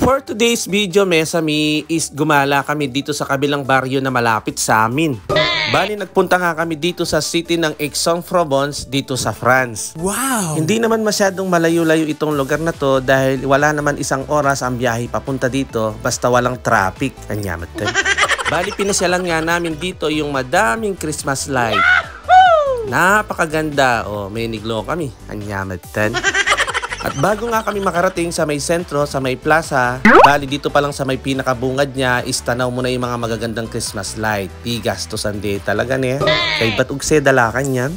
For today's video, Mesami, is gumala kami dito sa kabilang baryo na malapit sa amin. Bali, nagpunta nga kami dito sa city ng Aix-en-Provence dito sa France. Wow! Hindi naman masyadong malayo-layo itong lugar na to dahil wala naman isang oras ang biyahe papunta dito basta walang traffic. Anyamat din. Bali, pinasyalan nga namin dito yung madaming Christmas light. Napakaganda. Oh, may niglo kami. Anyamat din. At bago nga kami makarating sa may sentro, sa may plaza, bali dito pa lang sa may pinakabungad niya, is tanaw mo na yung mga magagandang Christmas light. Di gastosan di talaga niya. Kay ba't ugse dalakan yan?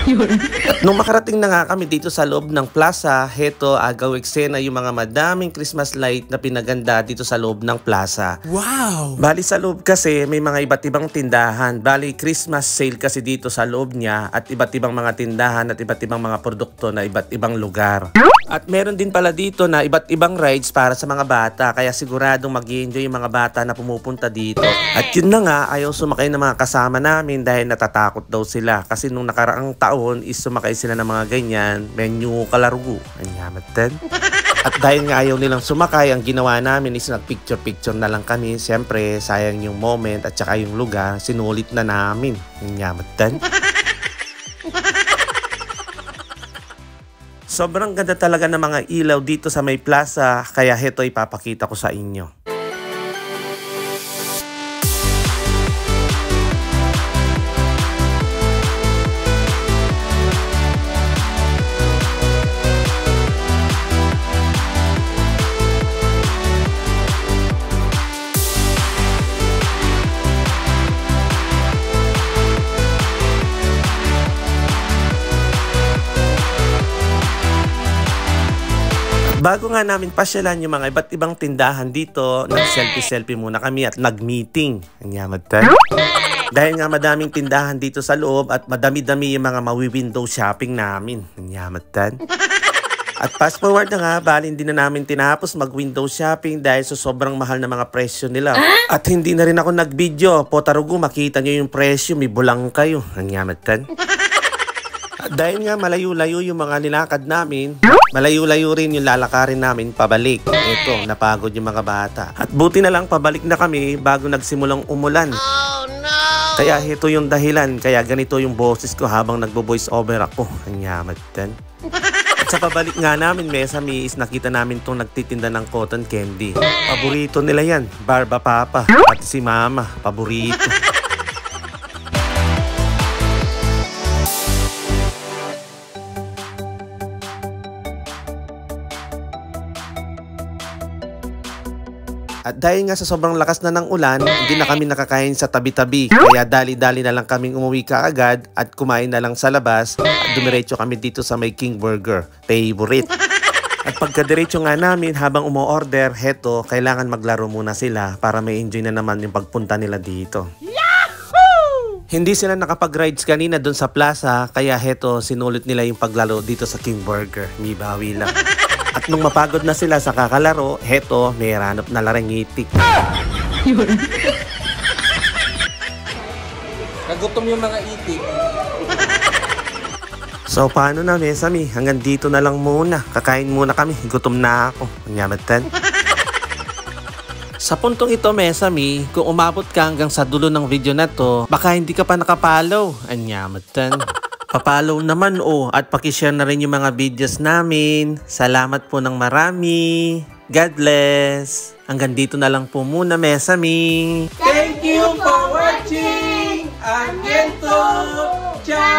At nung makarating na nga kami dito sa loob ng plaza, heto agaw eksena yung mga madaming Christmas light na pinaganda dito sa loob ng plaza. Wow! Bali sa loob kasi may mga iba't ibang tindahan. Bali Christmas sale kasi dito sa loob niya at iba't ibang mga tindahan at iba't ibang mga produkto na iba't ibang lugar. At meron din pala dito na iba't ibang rides para sa mga bata, kaya siguradong mag-i-enjoy yung mga bata na pumupunta dito. At yun na nga, ayaw sumakay ng mga kasama namin dahil natatakot daw sila. Kasi nung nakaraang taon is sumakay sila ng mga ganyan, menu kalarugo. Anyamat din. At dahil nga ayaw nilang sumakay, ang ginawa namin is nag-picture-picture na lang kami. Siyempre, sayang yung moment at saka yung lugar, sinulit na namin. Anyamat din. Sobrang ganda talaga ng mga ilaw dito sa may plaza, kaya heto ipapakita ko sa inyo. Bago nga namin pasyalan yung mga iba't ibang tindahan dito, nag-selfie-selfie muna kami at nag-meeting. Anyamat tayo. Dahil nga madaming tindahan dito sa loob at madami-dami yung mga mawi-window shopping namin. Anyamat tayo. At fast forward na nga, bali hindi na namin tinapos mag-window shopping dahil sa sobrang mahal na mga presyo nila. At hindi na rin ako nag-video. Potarugo, makita nyo yung presyo, may bulang kayo. Anyamat tayo. Dahil nga malayo-layo yung mga nilakad namin, malayo-layo rin yung lalakarin namin pabalik. Ito, napagod yung mga bata. At buti na lang pabalik na kami bago nagsimulang umulan. Oh, no! Kaya ito yung dahilan, kaya ganito yung boses ko habang nagbo-voice over ako. Anyamat din. At sa pabalik nga namin, Mesami, is nakita namin itong nagtitinda ng cotton candy. Paborito nila yan, Barba Papa, at si Mama, paborito. At dahil nga sa sobrang lakas na ng ulan, hindi na kami nakakain sa tabi-tabi. Kaya dali-dali na lang kaming umuwi kaagad at kumain na lang sa labas. At dumiretso kami dito sa may King Burger, favorite. At pagkadiretso nga namin habang umo-order, heto, kailangan maglaro muna sila para may enjoy na naman yung pagpunta nila dito. Yahoo! Hindi sila nakapag-rides kanina doon sa plaza, kaya heto, sinulit nila yung paglaro dito sa King Burger. May bawi lang. At nung mapagod na sila sa kakalaro, heto, may ranop na larang itik. Nagutom yung mga itik. So, paano na, Mesami? Hanggang dito na lang muna. Kakain muna kami. Gutom na ako. Anyamatan. Sa puntong ito, Mesami, kung umabot ka hanggang sa dulo ng video na to, baka hindi ka pa nakapollow. Anyamatan. Papalaw naman at pakishare na rin yung mga videos namin. Salamat po ng marami. God bless. Hanggang dito na lang po muna, Mesami. Thank you for watching. Ciao!